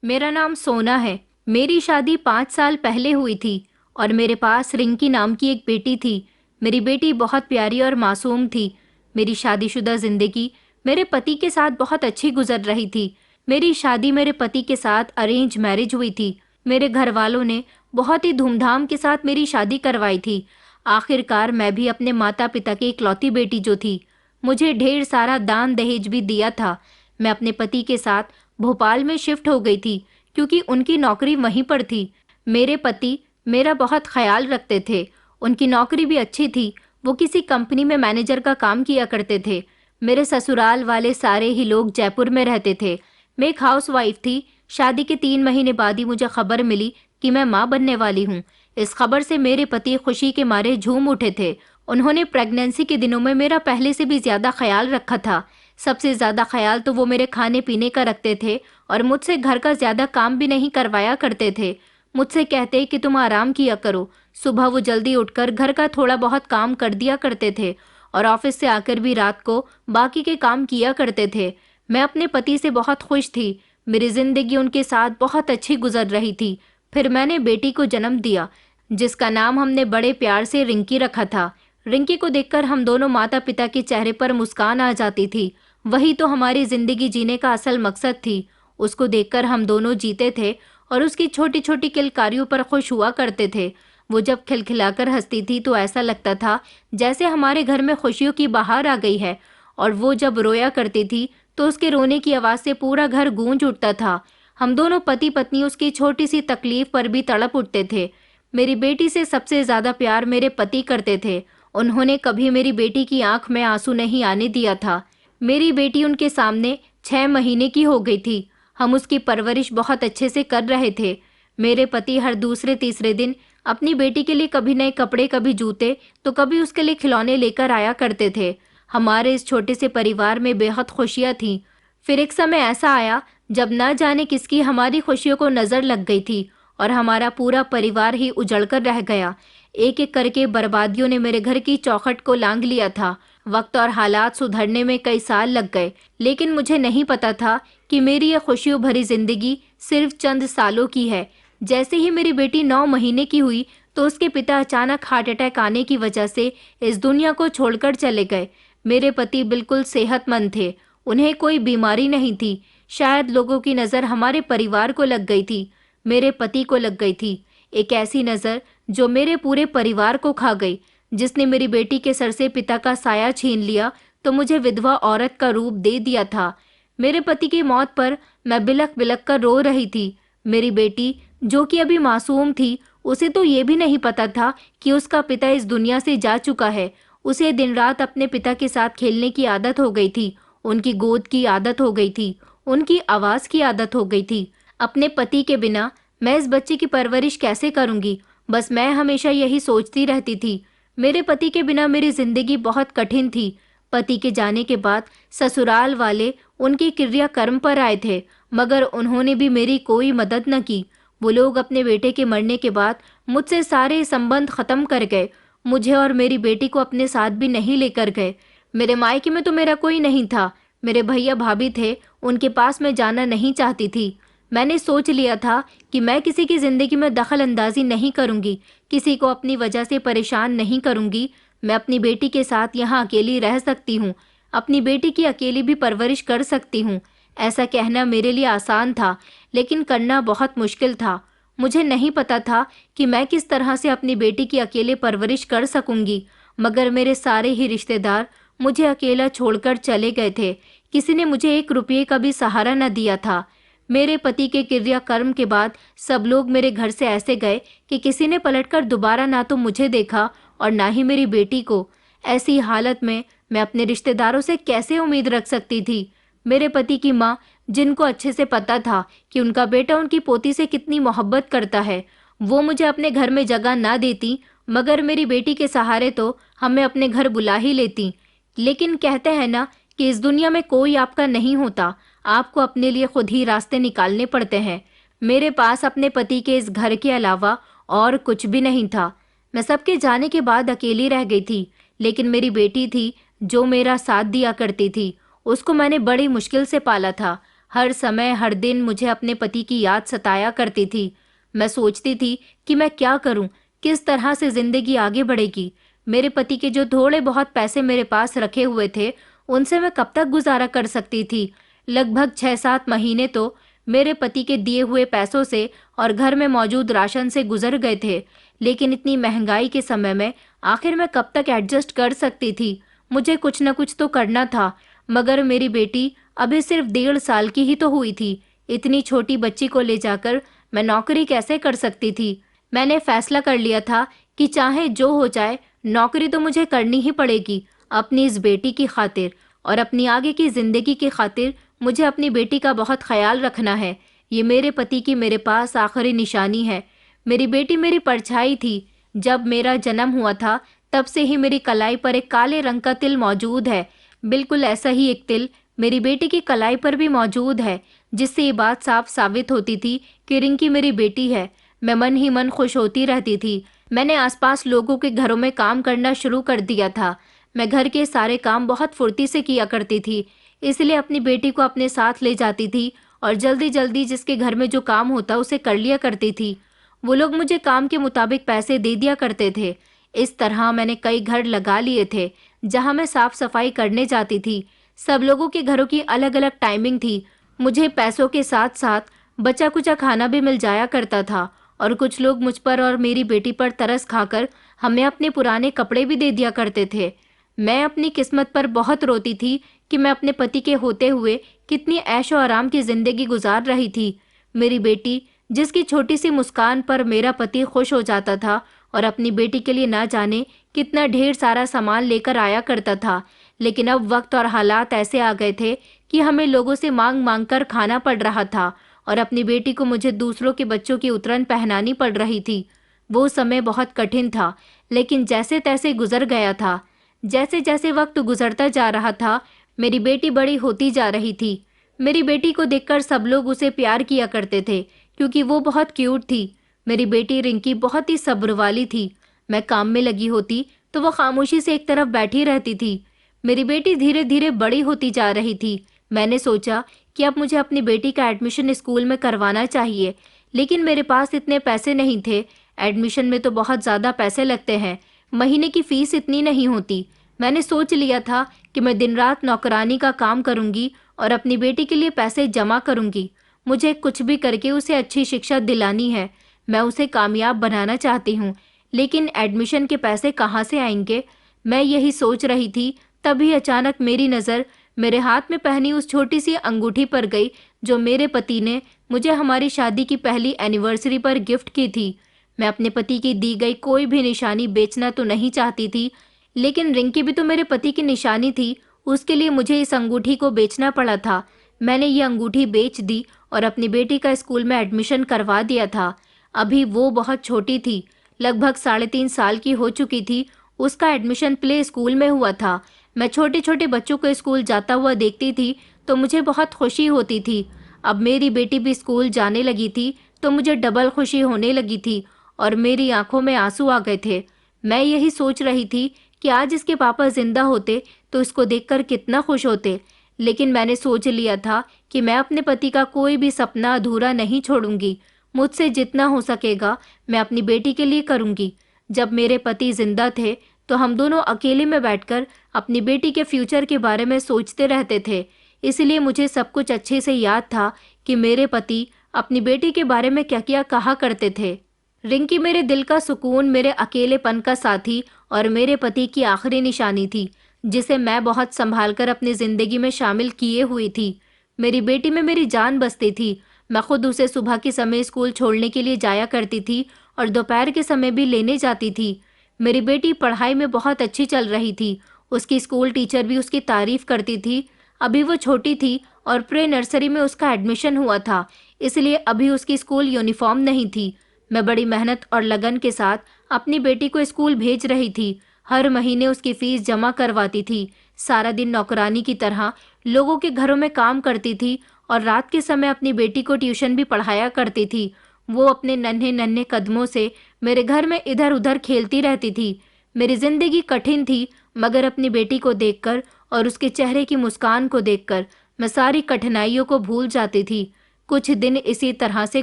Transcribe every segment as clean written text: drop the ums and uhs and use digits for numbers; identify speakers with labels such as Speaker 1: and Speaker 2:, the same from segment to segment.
Speaker 1: मेरा नाम सोना है। मेरी शादी 5 साल पहले हुई थी और मेरे पास रिंकी नाम की एक बेटी थी। मेरी बेटी बहुत प्यारी और मासूम थी। मेरी शादीशुदा जिंदगी मेरे पति के साथ बहुत अच्छी गुजर रही थी। मेरी शादी मेरे पति के साथ अरेंज मैरिज हुई थी। मेरे घर वालों ने बहुत ही धूमधाम के साथ मेरी शादी करवाई थी। आखिरकार मैं भी अपने माता पिता की इकलौती बेटी जो थी। मुझे ढेर सारा दान दहेज भी दिया था। मैं अपने पति के साथ भोपाल में शिफ्ट हो गई थी क्योंकि उनकी नौकरी वहीं पर थी। मेरे पति मेरा बहुत ख्याल रखते थे। उनकी नौकरी भी अच्छी थी। वो किसी कंपनी में मैनेजर का काम किया करते थे। मेरे ससुराल वाले सारे ही लोग जयपुर में रहते थे। मैं एक हाउस वाइफ थी। शादी के 3 महीने बाद ही मुझे खबर मिली कि मैं माँ बनने वाली हूँ। इस खबर से मेरे पति खुशी के मारे झूम उठे थे। उन्होंने प्रेगनेंसी के दिनों में मेरा पहले से भी ज्यादा ख्याल रखा था। सबसे ज्यादा ख्याल तो वो मेरे खाने पीने का रखते थे और मुझसे घर का ज्यादा काम भी नहीं करवाया करते थे। मुझसे कहते कि तुम आराम किया करो। सुबह वो जल्दी उठकर घर का थोड़ा बहुत काम कर दिया करते थे और ऑफिस से आकर भी रात को बाकी के काम किया करते थे। मैं अपने पति से बहुत खुश थी। मेरी जिंदगी उनके साथ बहुत अच्छी गुजर रही थी। फिर मैंने बेटी को जन्म दिया जिसका नाम हमने बड़े प्यार से रिंकी रखा था। रिंकी को देखकर हम दोनों माता पिता के चेहरे पर मुस्कान आ जाती थी। वही तो हमारी जिंदगी जीने का असल मकसद थी। उसको देखकर हम दोनों जीते थे और उसकी छोटी छोटी किलकारियों पर खुश हुआ करते थे। वो जब खिलखिलाकर हंसती थी तो ऐसा लगता था जैसे हमारे घर में खुशियों की बहार आ गई है, और वो जब रोया करती थी तो उसके रोने की आवाज से पूरा घर गूंज उठता था। हम दोनों पति पत्नी उसकी छोटी सी तकलीफ पर भी तड़प उठते थे। मेरी बेटी से सबसे ज्यादा प्यार मेरे पति करते थे। उन्होंने कभी मेरी बेटी की आंख में आंसू नहीं आने दिया था। मेरी बेटी उनके सामने 6 महीने की हो गई थी। हम उसकी परवरिश बहुत अच्छे से कर रहे थे। मेरे पति हर दूसरे तीसरे दिन अपनी बेटी के लिए कभी नए कपड़े, कभी जूते, तो कभी उसके लिए खिलौने लेकर आया करते थे। हमारे इस छोटे से परिवार में बेहद खुशियां थीं। फिर एक समय ऐसा आया जब न जाने किसकी हमारी खुशियों को नजर लग गई थी और हमारा पूरा परिवार ही उजड़कर रह गया। एक एक करके बर्बादियों ने मेरे घर की चौखट को लांग लिया था। वक्त और हालात सुधरने में कई साल लग गए, लेकिन मुझे नहीं पता था कि मेरी यह खुशियों भरी जिंदगी सिर्फ चंद सालों की है। जैसे ही मेरी बेटी 9 महीने की हुई तो उसके पिता अचानक हार्ट अटैक आने की वजह से इस दुनिया को छोड़कर चले गए। मेरे पति बिल्कुल सेहतमंद थे। उन्हें कोई बीमारी नहीं थी। शायद लोगों की नज़र हमारे परिवार को लग गई थी। मेरे पति को लग गई थी एक ऐसी नज़र जो मेरे पूरे परिवार को खा गई। जिसने मेरी बेटी के सर से पिता का साया छीन लिया तो मुझे विधवा औरत का रूप दे दिया था। मेरे पति की मौत पर मैं बिलख बिलख कर रो रही थी। मेरी बेटी जो कि अभी मासूम थी, उसे तो ये भी नहीं पता था कि उसका पिता इस दुनिया से जा चुका है। उसे दिन रात अपने पिता के साथ खेलने की आदत हो गई थी। उनकी गोद की आदत हो गई थी। उनकी आवाज की आदत हो गई थी। अपने पति के बिना मैं इस बच्चे की परवरिश कैसे करूंगी? बस मैं हमेशा यही सोचती रहती थी। मेरे पति के बिना मेरी जिंदगी बहुत कठिन थी। पति के जाने के बाद ससुराल वाले उनकी क्रियाकर्म पर आए थे, मगर उन्होंने भी मेरी कोई मदद न की। वो लोग अपने बेटे के मरने के बाद मुझसे सारे संबंध खत्म कर गए। मुझे और मेरी बेटी को अपने साथ भी नहीं लेकर गए। मेरे मायके में तो मेरा कोई नहीं था। मेरे भैया भाभी थे, उनके पास मैं जाना नहीं चाहती थी। मैंने सोच लिया था कि मैं किसी की जिंदगी में दखल अंदाजी नहीं करूंगी, किसी को अपनी वजह से परेशान नहीं करूंगी। मैं अपनी बेटी के साथ यहाँ अकेली रह सकती हूँ, अपनी बेटी की अकेली भी परवरिश कर सकती हूँ। ऐसा कहना मेरे लिए आसान था, लेकिन करना बहुत मुश्किल था। मुझे नहीं पता था कि मैं किस तरह से अपनी बेटी की अकेले परवरिश कर सकूंगी, मगर मेरे सारे ही रिश्तेदार मुझे अकेला छोड़कर चले गए थे। किसी ने मुझे 1 रुपये का भी सहारा न दिया था। मेरे पति के क्रियाकर्म के बाद सब लोग मेरे घर से ऐसे गए कि किसी ने पलटकर दोबारा ना तो मुझे देखा और ना ही मेरी बेटी को। ऐसी हालत में मैं अपने रिश्तेदारों से कैसे उम्मीद रख सकती थी? मेरे पति की माँ, जिनको अच्छे से पता था कि उनका बेटा उनकी पोती से कितनी मोहब्बत करता है, वो मुझे अपने घर में जगह ना देती, मगर मेरी बेटी के सहारे तो हमें अपने घर बुला ही लेती। लेकिन कहते हैं ना कि इस दुनिया में कोई आपका नहीं होता, आपको अपने लिए खुद ही रास्ते निकालने पड़ते हैं। मेरे पास अपने पति के इस घर के अलावा और कुछ भी नहीं था। मैं सबके जाने के बाद अकेली रह गई थी, लेकिन मेरी बेटी थी जो मेरा साथ दिया करती थी। उसको मैंने बड़ी मुश्किल से पाला था। हर समय हर दिन मुझे अपने पति की याद सताया करती थी। मैं सोचती थी कि मैं क्या करूं, किस तरह से जिंदगी आगे बढ़ेगी। मेरे पति के जो थोड़े बहुत पैसे मेरे पास रखे हुए थे, उनसे मैं कब तक गुजारा कर सकती थी। लगभग 6-7 महीने तो मेरे पति के दिए हुए पैसों से और घर में मौजूद राशन से गुजर गए थे। लेकिन इतनी महंगाई के समय में आखिर मैं कब तक एडजस्ट कर सकती थी। मुझे कुछ न कुछ तो करना था। मगर मेरी बेटी अभी सिर्फ 1.5 साल की ही तो हुई थी। इतनी छोटी बच्ची को ले जाकर मैं नौकरी कैसे कर सकती थी। मैंने फैसला कर लिया था कि चाहे जो हो जाए, नौकरी तो मुझे करनी ही पड़ेगी, अपनी इस बेटी की खातिर और अपनी आगे की जिंदगी की खातिर। मुझे अपनी बेटी का बहुत ख्याल रखना है। ये मेरे पति की मेरे पास आखिरी निशानी है। मेरी बेटी मेरी परछाई थी। जब मेरा जन्म हुआ था, तब से ही मेरी कलाई पर एक काले रंग का तिल मौजूद है। बिल्कुल ऐसा ही एक तिल मेरी बेटी की कलाई पर भी मौजूद है, जिससे ये बात साफ साबित होती थी कि रिंकी मेरी बेटी है। मैं मन ही मन खुश होती रहती थी। मैंने आसपास लोगों के घरों में काम करना शुरू कर दिया था। मैं घर के सारे काम बहुत फुर्ती से किया करती थी, इसलिए अपनी बेटी को अपने साथ ले जाती थी और जल्दी जल्दी जिसके घर में जो काम होता उसे कर लिया करती थी। वो लोग मुझे काम के मुताबिक पैसे दे दिया करते थे। इस तरह मैंने कई घर लगा लिए थे जहां मैं साफ सफाई करने जाती थी। सब लोगों के घरों की अलग अलग टाइमिंग थी। मुझे पैसों के साथ साथ बचा कुचा खाना भी मिल जाया करता था और कुछ लोग मुझ पर और मेरी बेटी पर तरस खाकर हमें अपने पुराने कपड़े भी दे दिया करते थे। मैं अपनी किस्मत पर बहुत रोती थी कि मैं अपने पति के होते हुए कितनी ऐशो आराम की जिंदगी गुजार रही थी। मेरी बेटी, जिसकी छोटी सी मुस्कान पर मेरा पति खुश हो जाता था और अपनी बेटी के लिए ना जाने कितना ढेर सारा सामान लेकर आया करता था। लेकिन अब वक्त और हालात ऐसे आ गए थे कि हमें लोगों से मांग मांग कर खाना पड़ रहा था और अपनी बेटी को मुझे दूसरों के बच्चों की उतरन पहनानी पड़ रही थी। वो समय बहुत कठिन था, लेकिन जैसे तैसे गुजर गया था। जैसे जैसे वक्त गुजरता जा रहा था, मेरी बेटी बड़ी होती जा रही थी। मेरी बेटी को देखकर सब लोग उसे प्यार किया करते थे, क्योंकि वो बहुत क्यूट थी। मेरी बेटी रिंकी बहुत ही सब्र वाली थी। मैं काम में लगी होती तो वो खामोशी से एक तरफ बैठी रहती थी। मेरी बेटी धीरे धीरे बड़ी होती जा रही थी। मैंने सोचा कि अब मुझे अपनी बेटी का एडमिशन स्कूल में करवाना चाहिए, लेकिन मेरे पास इतने पैसे नहीं थे। एडमिशन में तो बहुत ज़्यादा पैसे लगते हैं, महीने की फीस इतनी नहीं होती। मैंने सोच लिया था कि मैं दिन रात नौकरानी का काम करूंगी और अपनी बेटी के लिए पैसे जमा करूंगी। मुझे कुछ भी करके उसे अच्छी शिक्षा दिलानी है। मैं उसे कामयाब बनाना चाहती हूँ, लेकिन एडमिशन के पैसे कहाँ से आएंगे? मैं यही सोच रही थी, तभी अचानक मेरी नज़र मेरे हाथ में पहनी उस छोटी सी अंगूठी पर गई जो मेरे पति ने मुझे हमारी शादी की पहली एनिवर्सरी पर गिफ्ट की थी। मैं अपने पति की दी गई कोई भी निशानी बेचना तो नहीं चाहती थी, लेकिन रिंकी भी तो मेरे पति की निशानी थी। उसके लिए मुझे इस अंगूठी को बेचना पड़ा था। मैंने ये अंगूठी बेच दी और अपनी बेटी का स्कूल में एडमिशन करवा दिया था। अभी वो बहुत छोटी थी, लगभग 3.5 साल की हो चुकी थी। उसका एडमिशन प्ले स्कूल में हुआ था। मैं छोटे छोटे बच्चों को स्कूल जाता हुआ देखती थी तो मुझे बहुत खुशी होती थी। अब मेरी बेटी भी स्कूल जाने लगी थी तो मुझे डबल खुशी होने लगी थी और मेरी आंखों में आंसू आ गए थे। मैं यही सोच रही थी कि आज इसके पापा जिंदा होते तो इसको देखकर कितना खुश होते। लेकिन मैंने सोच लिया था कि मैं अपने पति का कोई भी सपना अधूरा नहीं छोड़ूंगी। मुझसे जितना हो सकेगा मैं अपनी बेटी के लिए करूंगी। जब मेरे पति जिंदा थे तो हम दोनों अकेले में बैठकर अपनी बेटी के फ्यूचर के बारे में सोचते रहते थे। इसलिए मुझे सब कुछ अच्छे से याद था कि मेरे पति अपनी बेटी के बारे में क्या क्या कहा करते थे। रिंकी मेरे दिल का सुकून, मेरे अकेलेपन का साथी और मेरे पति की आखिरी निशानी थी, जिसे मैं बहुत संभाल कर अपनी जिंदगी में शामिल किए हुई थी। मेरी बेटी में मेरी जान बसती थी। मैं खुद उसे सुबह के समय स्कूल छोड़ने के लिए जाया करती थी और दोपहर के समय भी लेने जाती थी। मेरी बेटी पढ़ाई में बहुत अच्छी चल रही थी। उसकी स्कूल टीचर भी उसकी तारीफ करती थी। अभी वो छोटी थी और प्रे नर्सरी में उसका एडमिशन हुआ था, इसलिए अभी उसकी स्कूल यूनिफॉर्म नहीं थी। मैं बड़ी मेहनत और लगन के साथ अपनी बेटी को स्कूल भेज रही थी। हर महीने उसकी फीस जमा करवाती थी। सारा दिन नौकरानी की तरह लोगों के घरों में काम करती थी और रात के समय अपनी बेटी को ट्यूशन भी पढ़ाया करती थी। वो अपने नन्हे नन्हे कदमों से मेरे घर में इधर उधर खेलती रहती थी। मेरी जिंदगी कठिन थी, मगर अपनी बेटी को देखकर और उसके चेहरे की मुस्कान को देखकर मैं सारी कठिनाइयों को भूल जाती थी। कुछ दिन इसी तरह से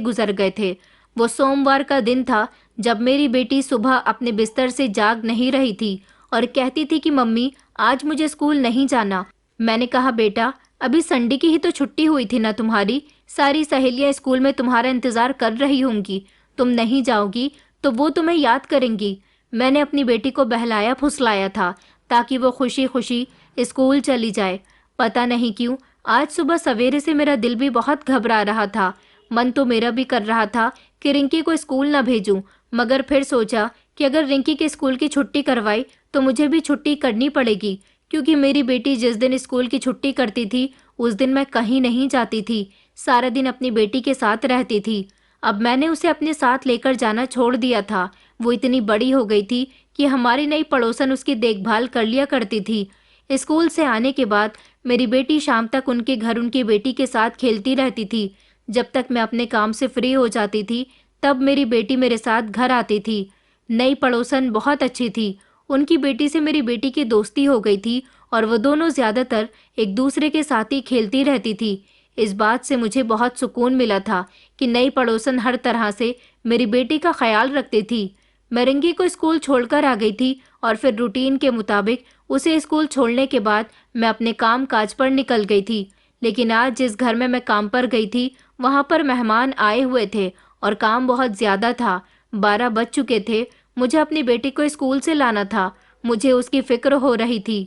Speaker 1: गुजर गए थे। वो सोमवार का दिन था जब मेरी बेटी सुबह अपने बिस्तर से जाग नहीं रही थी और कहती थी कि मम्मी, आज मुझे स्कूल नहीं जाना। मैंने कहा, बेटा, अभी संडे की ही तो छुट्टी हुई थी ना तुम्हारी। सारी सहेलियां स्कूल में तुम्हारा इंतजार कर रही होंगी। तुम नहीं जाओगी तो वो तुम्हें याद करेंगी। मैंने अपनी बेटी को बहलाया फुसलाया था ताकि वो खुशी खुशी स्कूल चली जाए। पता नहीं क्यों आज सुबह सवेरे से मेरा दिल भी बहुत घबरा रहा था। मन तो मेरा भी कर रहा था कि रिंकी को स्कूल न भेजूं, मगर फिर सोचा कि अगर रिंकी के स्कूल की छुट्टी करवाई तो मुझे भी छुट्टी करनी पड़ेगी, क्योंकि मेरी बेटी जिस दिन स्कूल की छुट्टी करती थी उस दिन मैं कहीं नहीं जाती थी, सारा दिन अपनी बेटी के साथ रहती थी। अब मैंने उसे अपने साथ लेकर जाना छोड़ दिया था। वो इतनी बड़ी हो गई थी कि हमारी नई पड़ोसन उसकी देखभाल कर लिया करती थी। स्कूल से आने के बाद मेरी बेटी शाम तक उनके घर उनकी बेटी के साथ खेलती रहती थी। जब तक मैं अपने काम से फ्री हो जाती थी तब मेरी बेटी मेरे साथ घर आती थी। नई पड़ोसन बहुत अच्छी थी। उनकी बेटी से मेरी बेटी की दोस्ती हो गई थी और वो दोनों ज्यादातर एक दूसरे के साथ ही खेलती रहती थी। इस बात से मुझे बहुत सुकून मिला था कि नई पड़ोसन हर तरह से मेरी बेटी का ख्याल रखती थी। मैं रिंकी को स्कूल छोड़कर आ गई थी और फिर रूटीन के मुताबिक उसे स्कूल छोड़ने के बाद मैं अपने काम काज पर निकल गई थी। लेकिन आज जिस घर में मैं काम पर गई थी वहां पर मेहमान आए हुए थे और काम बहुत ज्यादा था। 12 बज चुके थे। मुझे अपनी बेटी को स्कूल से लाना था। मुझे उसकी फिक्र हो रही थी।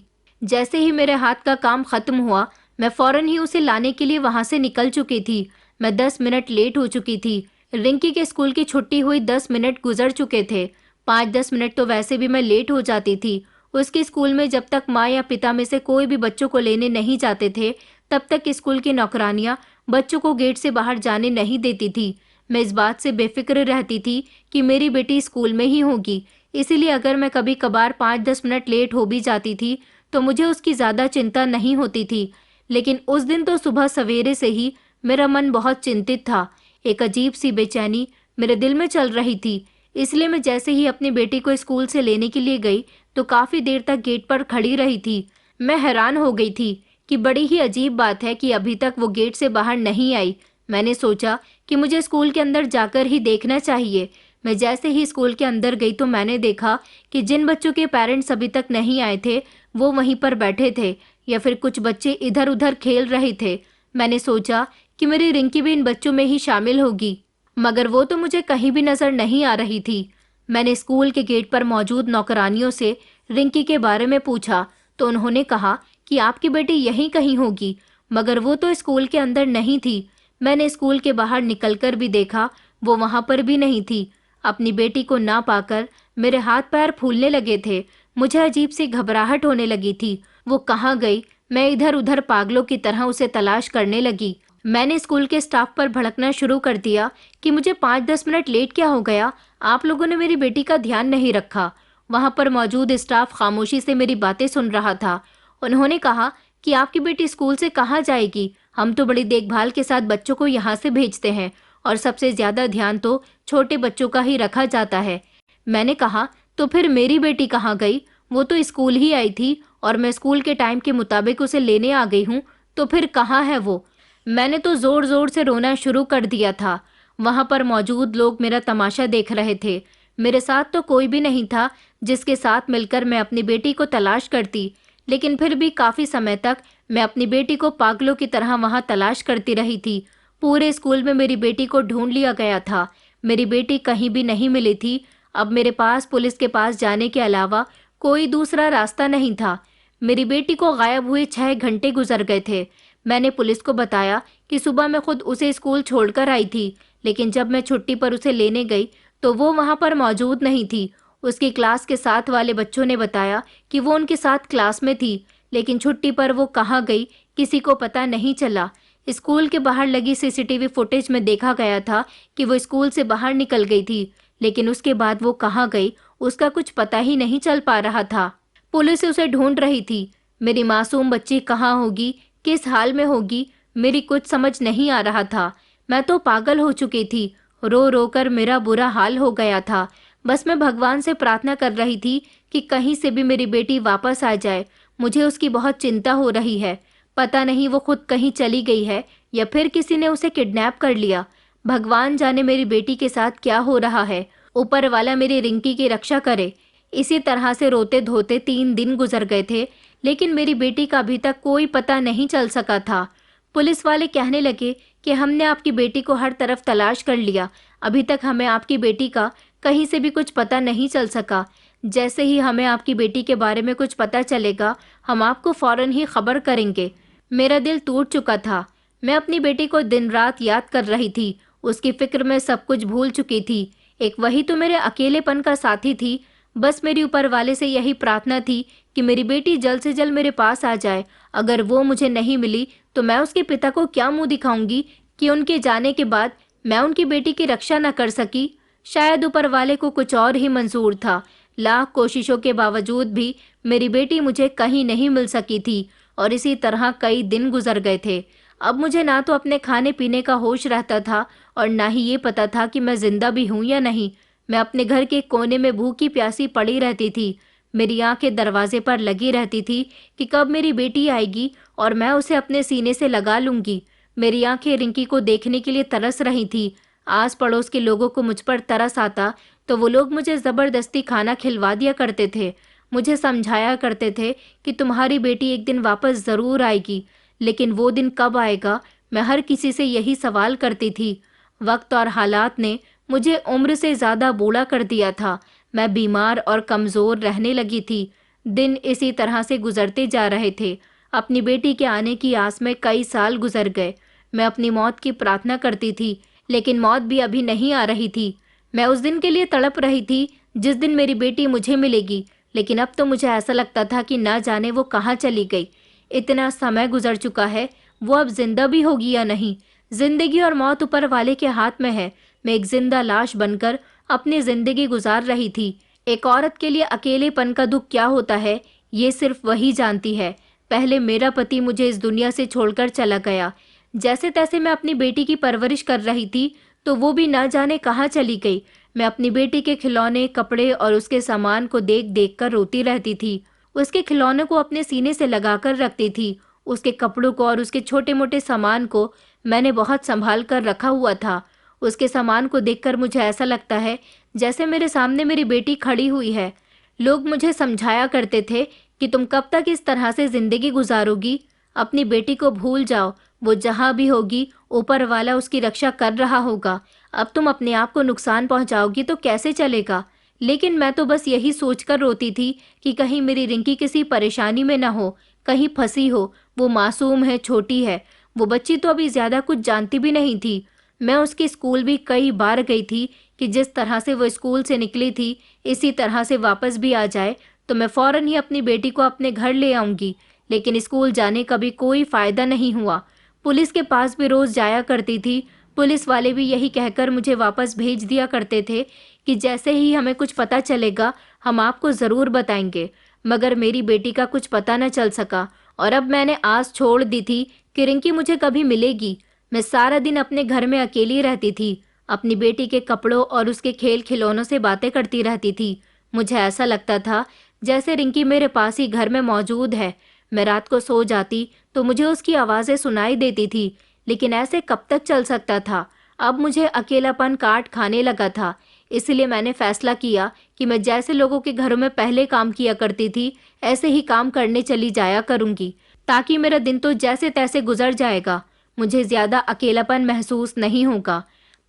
Speaker 1: जैसे ही मेरे हाथ का काम खत्म हुआ मैं फौरन ही उसे लाने के लिए वहां से निकल चुकी थी। मैं 10 मिनट लेट हो चुकी थी। रिंकी के स्कूल की छुट्टी हुई 10 मिनट गुजर चुके थे। 5-10 मिनट तो वैसे भी मैं लेट हो जाती थी। उसके स्कूल में जब तक माँ या पिता में से कोई भी बच्चों को लेने नहीं जाते थे तब तक स्कूल की नौकरानियां बच्चों को गेट से बाहर जाने नहीं देती थी। मैं इस बात से बेफिक्र रहती थी कि मेरी बेटी स्कूल में ही होगी, इसीलिए अगर मैं कभी कभार 5-10 मिनट लेट हो भी जाती थी तो मुझे उसकी ज़्यादा चिंता नहीं होती थी। लेकिन उस दिन तो सुबह सवेरे से ही मेरा मन बहुत चिंतित था। एक अजीब सी बेचैनी मेरे दिल में चल रही थी। इसलिए मैं जैसे ही अपनी बेटी को स्कूल से लेने के लिए गई तो काफ़ी देर तक गेट पर खड़ी रही थी। मैं हैरान हो गई थी कि बड़ी ही अजीब बात है कि अभी तक वो गेट से बाहर नहीं आई। मैंने सोचा कि मुझे स्कूल के अंदर जाकर ही देखना चाहिए। मैं जैसे ही स्कूल के अंदर गई तो मैंने देखा कि जिन बच्चों के पेरेंट्स अभी तक नहीं आए थे वो वहीं पर बैठे थे या फिर कुछ बच्चे इधर उधर खेल रहे थे। मैंने सोचा कि मेरी रिंकी भी इन बच्चों में ही शामिल होगी, मगर वो तो मुझे कहीं भी नजर नहीं आ रही थी। मैंने स्कूल के गेट पर मौजूद नौकरानियों से रिंकी के बारे में पूछा तो उन्होंने कहा कि आपकी बेटी यहीं कहीं होगी, मगर वो तो स्कूल के अंदर नहीं थी। मैंने स्कूल के बाहर निकलकर भी देखा, वो वहां पर भी नहीं थी। अपनी बेटी को ना पाकर मेरे हाथ पैर फूलने लगे थे। मुझे अजीब सी घबराहट होने लगी थी। वो कहाँ गई? मैं इधर उधर पागलों की तरह उसे तलाश करने लगी। मैंने स्कूल के स्टाफ पर भड़कना शुरू कर दिया कि मुझे 5-10 मिनट लेट क्या हो गया, आप लोगों ने मेरी बेटी का ध्यान नहीं रखा। वहां पर मौजूद स्टाफ खामोशी से मेरी बातें सुन रहा था। उन्होंने कहा कि आपकी बेटी स्कूल से कहाँ जाएगी, हम तो बड़ी देखभाल के साथ बच्चों को यहाँ से भेजते हैं और सबसे ज्यादा ध्यान तो छोटे बच्चों का ही रखा जाता है। मैंने कहा, तो फिर मेरी बेटी कहाँ गई? वो तो स्कूल ही आई थी और मैं स्कूल के टाइम के मुताबिक उसे लेने आ गई हूँ, तो फिर कहाँ है वो? मैंने तो जोर जोर से रोना शुरू कर दिया था। वहां पर मौजूद लोग मेरा तमाशा देख रहे थे। मेरे साथ तो कोई भी नहीं था जिसके साथ मिलकर मैं अपनी बेटी को तलाश करती, लेकिन फिर भी काफी समय तक मैं अपनी बेटी को पागलों की तरह वहां तलाश करती रही थी। पूरे स्कूल में मेरी बेटी को ढूंढ लिया गया था। मेरी बेटी कहीं भी नहीं मिली थी। अब मेरे पास पुलिस के पास जाने के अलावा कोई दूसरा रास्ता नहीं था। मेरी बेटी को गायब हुए 6 घंटे गुजर गए थे। मैंने पुलिस को बताया कि सुबह मैं खुद उसे स्कूल छोड़कर आई थी, लेकिन जब मैं छुट्टी पर उसे लेने गई तो वो वहां पर मौजूद नहीं थी। उसकी क्लास के साथ वाले बच्चों ने बताया कि वो उनके साथ क्लास में थी, लेकिन छुट्टी पर वो कहाँ गई किसी को पता नहीं चला। स्कूल के बाहर लगी सीसीटीवी फुटेज में देखा गया था कि वो स्कूल से बाहर निकल गई थी, लेकिन उसके बाद वो कहाँ गई उसका कुछ पता ही नहीं चल पा रहा था। पुलिस उसे ढूंढ रही थी। मेरी मासूम बच्ची कहाँ होगी, किस हाल में होगी, मेरी कुछ समझ नहीं आ रहा था। मैं तो पागल हो चुकी थी। रो रो कर मेरा बुरा हाल हो गया था। बस मैं भगवान से प्रार्थना कर रही थी कि कहीं से भी मेरी बेटी वापस आ जाए। मुझे उसकी बहुत चिंता हो रही है। पता नहीं वो खुद कहीं चली गई है या फिर किसी ने उसे किडनैप कर लिया। भगवान जाने मेरी बेटी के साथ क्या हो रहा है। ऊपर वाला मेरी रिंकी की रक्षा करे। इसी तरह से रोते धोते 3 दिन गुजर गए थे, लेकिन मेरी बेटी का अभी तक कोई पता नहीं चल सका था। पुलिस वाले कहने लगे कि हमने आपकी बेटी को हर तरफ तलाश कर लिया, अभी तक हमें आपकी बेटी का कहीं से भी कुछ पता नहीं चल सका। जैसे ही हमें आपकी बेटी के बारे में कुछ पता चलेगा, हम आपको फौरन ही खबर करेंगे। मेरा दिल टूट चुका था। मैं अपनी बेटी को दिन रात याद कर रही थी। उसकी फिक्र में सब कुछ भूल चुकी थी। एक वही तो मेरे अकेलेपन का साथी थी। बस मेरी ऊपर वाले से यही प्रार्थना थी कि मेरी बेटी जल्द से जल्द मेरे पास आ जाए। अगर वो मुझे नहीं मिली तो मैं उसके पिता को क्या मुंह दिखाऊंगी कि उनके जाने के बाद मैं उनकी बेटी की रक्षा न कर सकी। शायद ऊपर वाले को कुछ और ही मंजूर था। लाख कोशिशों के बावजूद भी मेरी बेटी मुझे कहीं नहीं मिल सकी थी और इसी तरह कई दिन गुजर गए थे। अब मुझे ना तो अपने खाने पीने का होश रहता था और ना ही ये पता था कि मैं जिंदा भी हूँ या नहीं। मैं अपने घर के कोने में भूखी प्यासी पड़ी रहती थी। मेरी आंखें दरवाजे पर लगी रहती थी कि कब मेरी बेटी आएगी और मैं उसे अपने सीने से लगा लूंगी। मेरी आंखें रिंकी को देखने के लिए तरस रही थी। आस पड़ोस के लोगों को मुझ पर तरस आता तो वो लोग मुझे ज़बरदस्ती खाना खिलवा दिया करते थे। मुझे समझाया करते थे कि तुम्हारी बेटी एक दिन वापस ज़रूर आएगी, लेकिन वो दिन कब आएगा, मैं हर किसी से यही सवाल करती थी। वक्त और हालात ने मुझे उम्र से ज़्यादा बूढ़ा कर दिया था। मैं बीमार और कमज़ोर रहने लगी थी। दिन इसी तरह से गुजरते जा रहे थे। अपनी बेटी के आने की आस में कई साल गुजर गए। मैं अपनी मौत की प्रार्थना करती थी, लेकिन मौत भी अभी नहीं आ रही थी। मैं उस दिन के लिए तड़प रही थी जिस दिन मेरी बेटी मुझे मिलेगी, लेकिन अब तो मुझे ऐसा लगता था कि ना जाने वो कहाँ चली गई। इतना समय गुजर चुका है, वो अब जिंदा भी होगी या नहीं। जिंदगी और मौत ऊपर वाले के हाथ में है। मैं एक जिंदा लाश बनकर अपनी जिंदगी गुजार रही थी। एक औरत के लिए अकेलेपन का दुख क्या होता है, ये सिर्फ वही जानती है। पहले मेरा पति मुझे इस दुनिया से छोड़कर चला गया। जैसे तैसे मैं अपनी बेटी की परवरिश कर रही थी, तो वो भी ना जाने कहाँ चली गई। मैं अपनी बेटी के खिलौने, कपड़े और उसके सामान को देख देख कर रोती रहती थी। उसके खिलौने को अपने सीने से लगाकर रखती थी। उसके कपड़ों को और उसके छोटे मोटे सामान को मैंने बहुत संभाल कर रखा हुआ था। उसके सामान को देखकर मुझे ऐसा लगता है जैसे मेरे सामने मेरी बेटी खड़ी हुई है। लोग मुझे समझाया करते थे कि तुम कब तक इस तरह से जिंदगी गुजारोगी। अपनी बेटी को भूल जाओ, वो जहाँ भी होगी ऊपर वाला उसकी रक्षा कर रहा होगा। अब तुम अपने आप को नुकसान पहुंचाओगी तो कैसे चलेगा। लेकिन मैं तो बस यही सोचकर रोती थी कि कहीं मेरी रिंकी किसी परेशानी में ना हो, कहीं फंसी हो। वो मासूम है, छोटी है। वो बच्ची तो अभी ज्यादा कुछ जानती भी नहीं थी। मैं उसके स्कूल भी कई बार गई थी कि जिस तरह से वो स्कूल से निकली थी, इसी तरह से वापस भी आ जाए तो मैं फौरन ही अपनी बेटी को अपने घर ले आऊंगी। लेकिन स्कूल जाने का भी कोई फायदा नहीं हुआ। पुलिस के पास भी रोज जाया करती थी। पुलिस वाले भी यही कहकर मुझे वापस भेज दिया करते थे कि जैसे ही हमें कुछ पता चलेगा हम आपको ज़रूर बताएंगे। मगर मेरी बेटी का कुछ पता न चल सका और अब मैंने आस छोड़ दी थी कि रिंकी मुझे कभी मिलेगी। मैं सारा दिन अपने घर में अकेली रहती थी। अपनी बेटी के कपड़ों और उसके खेल खिलौनों से बातें करती रहती थी। मुझे ऐसा लगता था जैसे रिंकी मेरे पास ही घर में मौजूद है। मैं रात को सो जाती तो मुझे उसकी आवाज़ें सुनाई देती थी, लेकिन ऐसे कब तक चल सकता था। अब मुझे अकेलापन काट खाने लगा था। इसलिए मैंने फैसला किया कि मैं जैसे लोगों के घरों में पहले काम किया करती थी, ऐसे ही काम करने चली जाया करूंगी, ताकि मेरा दिन तो जैसे तैसे गुजर जाएगा। मुझे ज़्यादा अकेलापन महसूस नहीं होगा।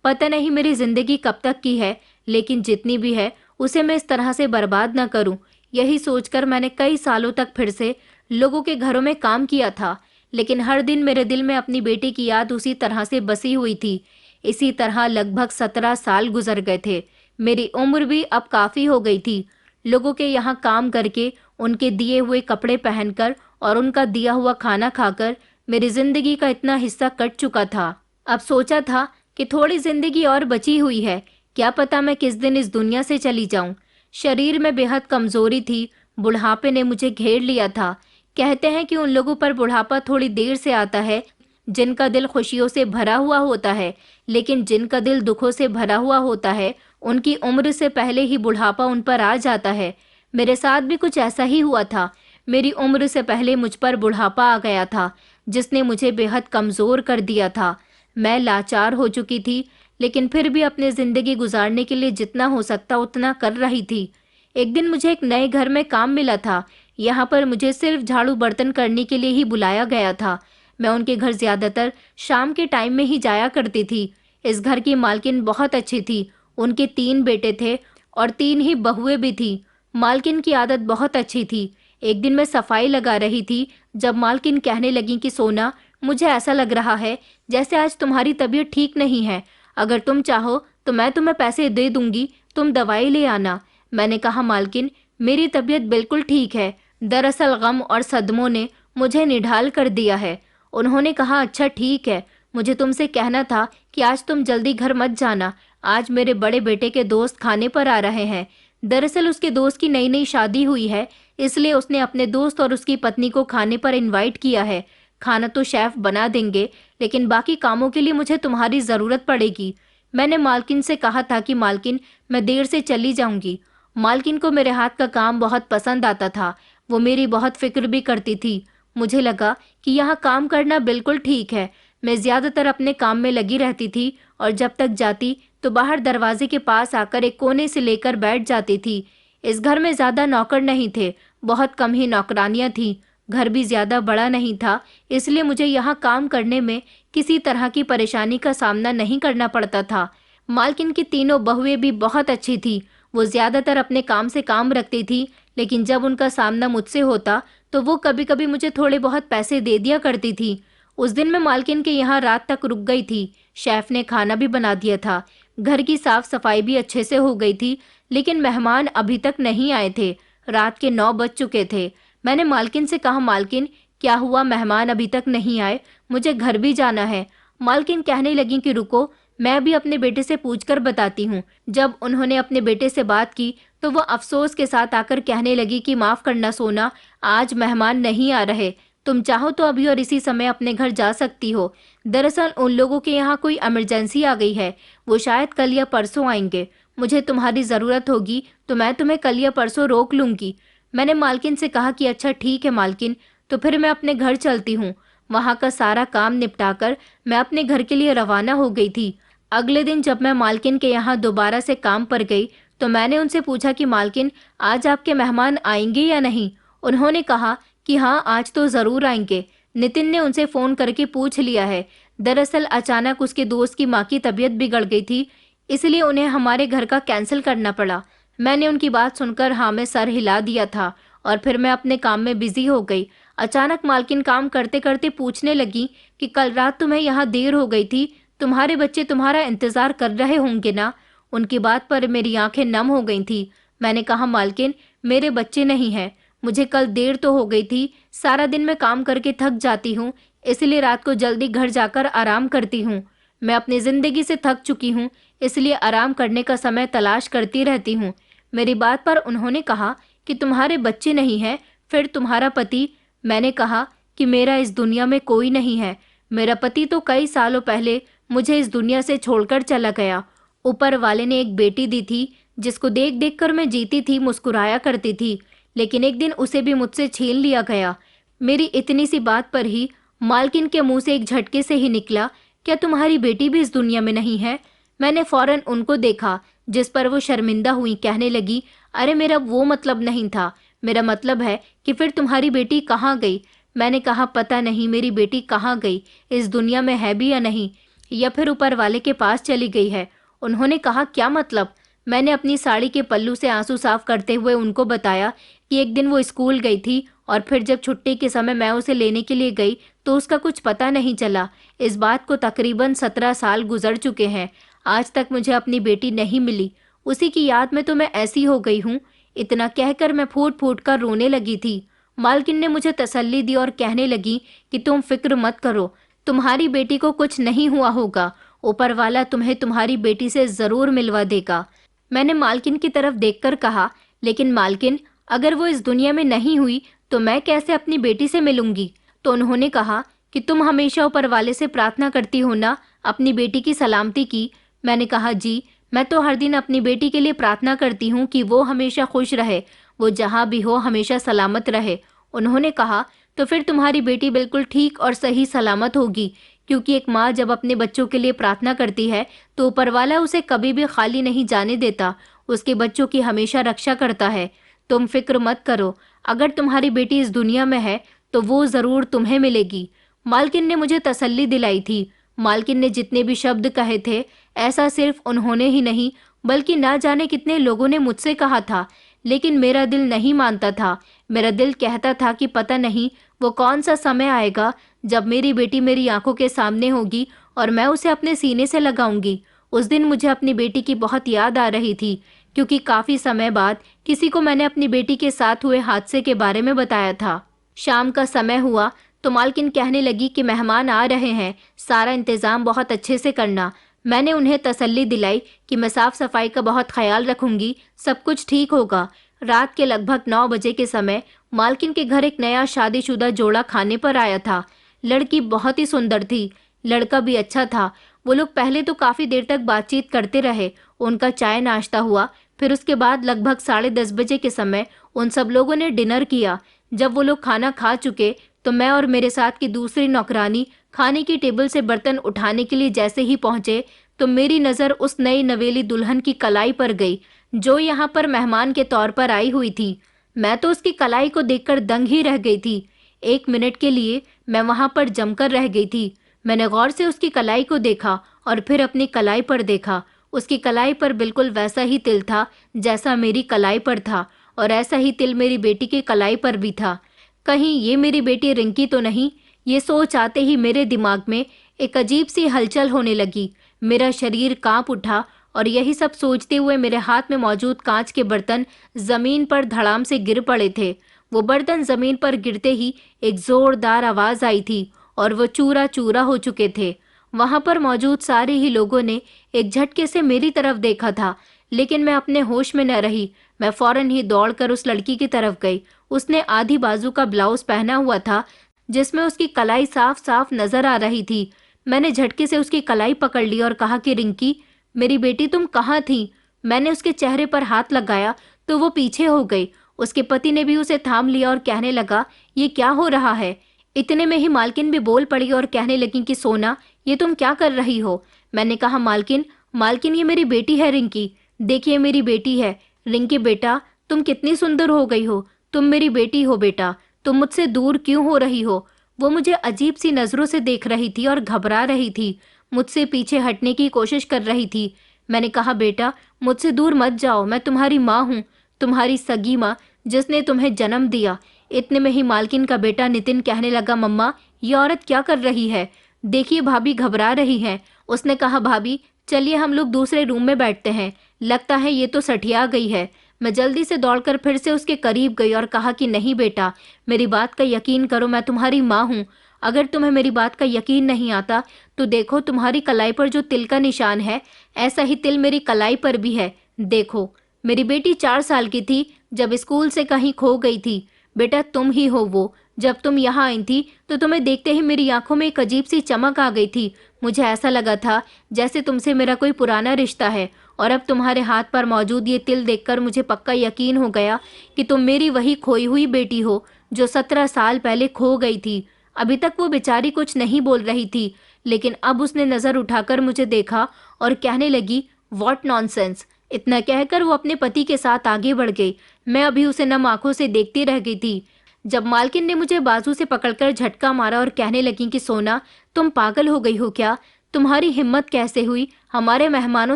Speaker 1: पता नहीं मेरी ज़िंदगी कब तक की है, लेकिन जितनी भी है उसे मैं इस तरह से बर्बाद न करूं। यही सोचकर मैंने कई सालों तक फिर से लोगों के घरों में काम किया था, लेकिन हर दिन मेरे दिल में अपनी बेटी की याद उसी तरह से बसी हुई थी। इसी तरह लगभग 17 साल गुजर गए थे। मेरी उम्र भी अब काफ़ी हो गई थी। लोगों के यहाँ काम करके, उनके दिए हुए कपड़े पहनकर और उनका दिया हुआ खाना खाकर मेरी ज़िंदगी का इतना हिस्सा कट चुका था। अब सोचा था कि थोड़ी ज़िंदगी और बची हुई है, क्या पता मैं किस दिन इस दुनिया से चली जाऊं। शरीर में बेहद कमज़ोरी थी। बुढ़ापे ने मुझे घेर लिया था। कहते हैं कि उन लोगों पर बुढ़ापा थोड़ी देर से आता है जिनका दिल खुशियों से भरा हुआ होता है, लेकिन जिनका दिल दुखों से भरा हुआ होता है उनकी उम्र से पहले ही बुढ़ापा उन पर आ जाता है। मेरे साथ भी कुछ ऐसा ही हुआ था। मेरी उम्र से पहले मुझ पर बुढ़ापा आ गया था। जिसने मुझे बेहद कमज़ोर कर दिया था। मैं लाचार हो चुकी थी, लेकिन फिर भी अपनी ज़िंदगी गुजारने के लिए जितना हो सकता उतना कर रही थी। एक दिन मुझे एक नए घर में काम मिला था। यहाँ पर मुझे सिर्फ झाड़ू बर्तन करने के लिए ही बुलाया गया था। मैं उनके घर ज़्यादातर शाम के टाइम में ही जाया करती थी। इस घर की मालकिन बहुत अच्छी थी। उनके 3 बेटे थे और 3 ही बहुएं भी थी। मालकिन की आदत बहुत अच्छी थी। एक दिन मैं सफाई लगा रही थी, जब मालकिन कहने लगी कि सोना, मुझे ऐसा लग रहा है जैसे आज तुम्हारी तबीयत ठीक नहीं है। अगर तुम चाहो तो मैं तुम्हें पैसे दे दूंगी, तुम दवाई ले आना। मैंने कहा, मालकिन, मेरी तबीयत बिल्कुल ठीक है। दरअसल गम और सदमों ने मुझे निढाल कर दिया है। उन्होंने कहा, अच्छा ठीक है, मुझे तुमसे कहना था कि आज तुम जल्दी घर मत जाना। आज मेरे बड़े बेटे के दोस्त खाने पर आ रहे हैं। दरअसल उसके दोस्त की नई नई शादी हुई है, इसलिए उसने अपने दोस्त और उसकी पत्नी को खाने पर इनवाइट किया है। खाना तो शेफ बना देंगे, लेकिन बाकी कामों के लिए मुझे तुम्हारी ज़रूरत पड़ेगी। मैंने मालकिन से कहा था कि मालकिन, मैं देर से चली जाऊंगी। मालकिन को मेरे हाथ का काम बहुत पसंद आता था। वो मेरी बहुत फिक्र भी करती थी। मुझे लगा कि यहाँ काम करना बिल्कुल ठीक है। मैं ज़्यादातर अपने काम में लगी रहती थी और जब तक जाती तो बाहर दरवाजे के पास आकर एक कोने से लेकर बैठ जाती थी। इस घर में ज़्यादा नौकर नहीं थे, बहुत कम ही नौकरानियाँ थीं। घर भी ज़्यादा बड़ा नहीं था, इसलिए मुझे यहाँ काम करने में किसी तरह की परेशानी का सामना नहीं करना पड़ता था। मालकिन की तीनों बहुएं भी बहुत अच्छी थी। वो ज़्यादातर अपने काम से काम रखती थी, लेकिन जब उनका सामना मुझसे होता तो वो कभी कभी मुझे थोड़े बहुत पैसे दे दिया करती थी। उस दिन मैं मालकिन के यहाँ रात तक रुक गई थी। शेफ ने खाना भी बना दिया था। घर की साफ सफाई भी अच्छे से हो गई थी, लेकिन मेहमान अभी तक नहीं आए थे। रात के 9 बज चुके थे। मैंने मालकिन से कहा, मालकिन, क्या हुआ, मेहमान अभी तक नहीं आए, मुझे घर भी जाना है। मालकिन कहने लगी कि रुको, मैं भी अपने बेटे से पूछकर बताती हूँ। जब उन्होंने अपने बेटे से बात की तो वो अफसोस के साथ आकर कहने लगी कि माफ़ करना सोना, आज मेहमान नहीं आ रहे। तुम चाहो तो अभी और इसी समय अपने घर जा सकती हो। दरअसल उन लोगों के यहाँ कोई इमरजेंसी आ गई है, वो शायद कल या परसों आएंगे। मुझे तुम्हारी ज़रूरत होगी तो मैं तुम्हें कल या परसों रोक लूँगी। मैंने मालकिन से कहा कि अच्छा ठीक है मालकिन, तो फिर मैं अपने घर चलती हूँ। वहाँ का सारा काम निपटाकर मैं अपने घर के लिए रवाना हो गई थी। अगले दिन जब मैं मालकिन के यहाँ दोबारा से काम पर गई तो मैंने उनसे पूछा कि मालकिन, आज आपके मेहमान आएंगे या नहीं। उन्होंने कहा कि हाँ, आज तो ज़रूर आएंगे। नितिन ने उनसे फ़ोन करके पूछ लिया है। दरअसल अचानक उसके दोस्त की माँ की तबीयत बिगड़ गई थी, इसलिए उन्हें हमारे घर का कैंसिल करना पड़ा। मैंने उनकी बात सुनकर हाँ में सर हिला दिया था और फिर मैं अपने काम में बिजी हो गई। अचानक मालकिन काम करते करते पूछने लगी कि कल रात तुम्हें यहाँ देर हो गई थी, तुम्हारे बच्चे तुम्हारा इंतज़ार कर रहे होंगे ना। उनकी बात पर मेरी आंखें नम हो गई थी। मैंने कहा, मालकिन, मेरे बच्चे नहीं हैं, मुझे कल देर तो हो गई थी, सारा दिन मैं काम करके थक जाती हूँ, इसलिए रात को जल्दी घर जाकर आराम करती हूँ। मैं अपनी ज़िंदगी से थक चुकी हूँ, इसलिए आराम करने का समय तलाश करती रहती हूँ। मेरी बात पर उन्होंने कहा कि तुम्हारे बच्चे नहीं हैं, फिर तुम्हारा पति। मैंने कहा कि मेरा इस दुनिया में कोई नहीं है। मेरा पति तो कई सालों पहले मुझे इस दुनिया से छोड़कर चला गया। ऊपर वाले ने एक बेटी दी थी, जिसको देख देख कर मैं जीती थी, मुस्कुराया करती थी, लेकिन एक दिन उसे भी मुझसे छीन लिया गया। मेरी इतनी सी बात पर ही मालकिन के मुंह से एक झटके से ही निकला, क्या तुम्हारी बेटी भी इस दुनिया में नहीं है। मैंने फौरन उनको देखा, जिस पर वो शर्मिंदा हुई। कहने लगी, अरे मेरा वो मतलब नहीं था, मेरा मतलब है कि फिर तुम्हारी बेटी कहाँ गई। मैंने कहा, पता नहीं मेरी बेटी कहाँ गई, इस दुनिया में है भी या नहीं, या फिर ऊपर वाले के पास चली गई है। उन्होंने कहा, क्या मतलब। मैंने अपनी साड़ी के पल्लू से आंसू साफ करते हुए उनको बताया कि एक दिन वो स्कूल गई थी और फिर जब छुट्टी के समय मैं उसे लेने के लिए गई तो उसका कुछ पता नहीं चला। इस बात को तकरीबन 17 साल गुजर चुके हैं, आज तक मुझे अपनी बेटी नहीं मिली। उसी की याद में तो मैं ऐसी हो गई हूँ। इतना कहकर मैं फूट फूट कर रोने लगी थी। मालकिन ने मुझे तसल्ली दी और कहने लगी कि तुम फिक्र मत करो, तुम्हारी बेटी को कुछ नहीं हुआ होगा, ऊपर वाला तुम्हें तुम्हारी बेटी से ज़रूर मिलवा देगा। मैंने मालकिन की तरफ देखकर कहा, लेकिन मालकिन, अगर वो इस दुनिया में नहीं हुई तो मैं कैसे अपनी बेटी से मिलूंगी। तो उन्होंने कहा कि तुम हमेशा ऊपर वाले से प्रार्थना करती हो ना अपनी बेटी की सलामती की। मैंने कहा, जी, मैं तो हर दिन अपनी बेटी के लिए प्रार्थना करती हूँ कि वो हमेशा खुश रहे, वो जहाँ भी हो हमेशा सलामत रहे। उन्होंने कहा, तो फिर तुम्हारी बेटी बिल्कुल ठीक और सही सलामत होगी, क्योंकि एक माँ जब अपने बच्चों के लिए प्रार्थना करती है तो ऊपर वाला उसे कभी भी खाली नहीं जाने देता, उसके बच्चों की हमेशा रक्षा करता है। तुम फिक्र मत करो, अगर तुम्हारी बेटी इस दुनिया में है तो वो जरूर तुम्हें मिलेगी। मालकिन ने मुझे तसल्ली दिलाई थी। मालकिन ने जितने भी शब्द कहे थे, ऐसा सिर्फ उन्होंने ही नहीं बल्कि ना जाने कितने लोगों ने मुझसे कहा था, लेकिन मेरा दिल नहीं मानता था। मेरा दिल कहता था कि पता नहीं वो कौन सा समय आएगा जब मेरी बेटी मेरी आंखों के सामने होगी और मैं उसे अपने सीने से लगाऊंगी। उस दिन मुझे अपनी बेटी की बहुत याद आ रही थी, क्योंकि काफी समय बाद किसी को मैंने अपनी बेटी के साथ हुए हादसे के बारे में बताया था। शाम का समय हुआ तो मालकिन कहने लगी कि मेहमान आ रहे हैं, सारा इंतजाम बहुत अच्छे से करना। मैंने उन्हें तसल्ली दिलाई कि मैं साफ सफाई का बहुत ख्याल रखूंगी, सब कुछ ठीक होगा। रात के लगभग 9 बजे के समय मालकिन के घर एक नया शादीशुदा जोड़ा खाने पर आया था। लड़की बहुत ही सुंदर थी, लड़का भी अच्छा था। वो लोग पहले तो काफी देर तक बातचीत करते रहे, उनका चाय नाश्ता हुआ, फिर उसके बाद लगभग 10:30 बजे के समय उन सब लोगों ने डिनर किया। जब वो लोग खाना खा चुके तो मैं और मेरे साथ की दूसरी नौकरानी खाने की टेबल से बर्तन उठाने के लिए जैसे ही पहुंचे तो मेरी नज़र उस नई नवेली दुल्हन की कलाई पर गई, जो यहाँ पर मेहमान के तौर पर आई हुई थी। मैं तो उसकी कलाई को देखकर दंग ही रह गई थी। 1 मिनट के लिए मैं वहां पर जमकर रह गई थी। मैंने गौर से उसकी कलाई को देखा और फिर अपनी कलाई पर देखा। उसकी कलाई पर बिल्कुल वैसा ही तिल था जैसा मेरी कलाई पर था, और ऐसा ही तिल मेरी बेटी की कलाई पर भी था। कहीं ये मेरी बेटी रिंकी तो नहीं? ये सोच आते ही मेरे दिमाग में एक अजीब सी हलचल होने लगी। मेरा शरीर कांप उठा और यही सब सोचते हुए मेरे हाथ में मौजूद कांच के बर्तन जमीन पर धड़ाम से गिर पड़े थे। वो बर्तन जमीन पर गिरते ही एक जोरदार आवाज आई थी और वो चूरा चूरा हो चुके थे। वहां पर मौजूद सारे ही लोगों ने एक झटके से मेरी तरफ देखा था, लेकिन मैं अपने होश में न रही। मैं फौरन ही दौड़कर उस लड़की की तरफ गई। उसने आधी बाजू का ब्लाउज पहना हुआ था, जिसमें उसकी कलाई साफ साफ नजर आ रही थी। मैंने झटके से उसकी कलाई पकड़ ली और कहा कि रिंकी, मेरी बेटी तुम कहाँ थी? मैंने उसके चेहरे पर हाथ लगाया तो वो पीछे हो गई। उसके पति ने भी उसे थाम लिया और कहने लगा, ये क्या हो रहा है? इतने में ही मालकिन भी बोल पड़ी और कहने लगी कि सोना, ये तुम क्या कर रही हो? मैंने कहा, मालकिन मालकिन ये मेरी बेटी है रिंकी, देखिए मेरी बेटी है। रिंकी बेटा, तुम कितनी सुंदर हो गई हो, तुम मेरी बेटी हो बेटा, तुम मुझसे दूर क्यों हो रही हो? वो मुझे अजीब सी नजरों से देख रही थी और घबरा रही थी, मुझसे पीछे हटने की कोशिश कर रही थी। मैंने कहा, बेटा मुझसे दूर मत जाओ, मैं तुम्हारी माँ हूँ, तुम्हारी सगी माँ, जिसने तुम्हें जन्म दिया। इतने में ही मालकिन का बेटा नितिन कहने लगा, मम्मा ये औरत क्या कर रही है? देखिए भाभी घबरा रही है। उसने कहा, भाभी चलिए हम लोग दूसरे रूम में बैठते हैं, लगता है ये तो सठिया गई है। मैं जल्दी से दौड़कर फिर से उसके करीब गई और कहा कि नहीं बेटा, मेरी बात का यकीन करो, मैं तुम्हारी माँ हूँ। अगर तुम्हें मेरी बात का यकीन नहीं आता तो देखो तुम्हारी कलाई पर जो तिल का निशान है, ऐसा ही तिल मेरी कलाई पर भी है। देखो, मेरी बेटी 4 साल की थी जब स्कूल से कहीं खो गई थी। बेटा तुम ही हो वो। जब तुम यहाँ आई थी तो तुम्हें देखते ही मेरी आंखों में एक अजीब सी चमक आ गई थी। मुझे ऐसा लगा था जैसे तुमसे मेरा कोई पुराना रिश्ता है, और अब तुम्हारे हाथ पर मौजूद ये तिल देखकर मुझे पक्का यकीन हो गया कि तुम मेरी वही खोई हुई बेटी हो जो 17 साल पहले खो गई थी। अभी तक वो बेचारी कुछ नहीं बोल रही थी, लेकिन अब उसने नजर उठाकर मुझे देखा और कहने लगी, व्हाट नॉनसेंस। इतना कहकर वो अपने पति के साथ आगे बढ़ गई। मैं अभी उसे नम आंखों से देखती रह गई थी जब मालकिन ने मुझे बाजू से पकड़कर झटका मारा और कहने लगी कि सोना, तुम पागल हो गई हो क्या? तुम्हारी हिम्मत कैसे हुई हमारे मेहमानों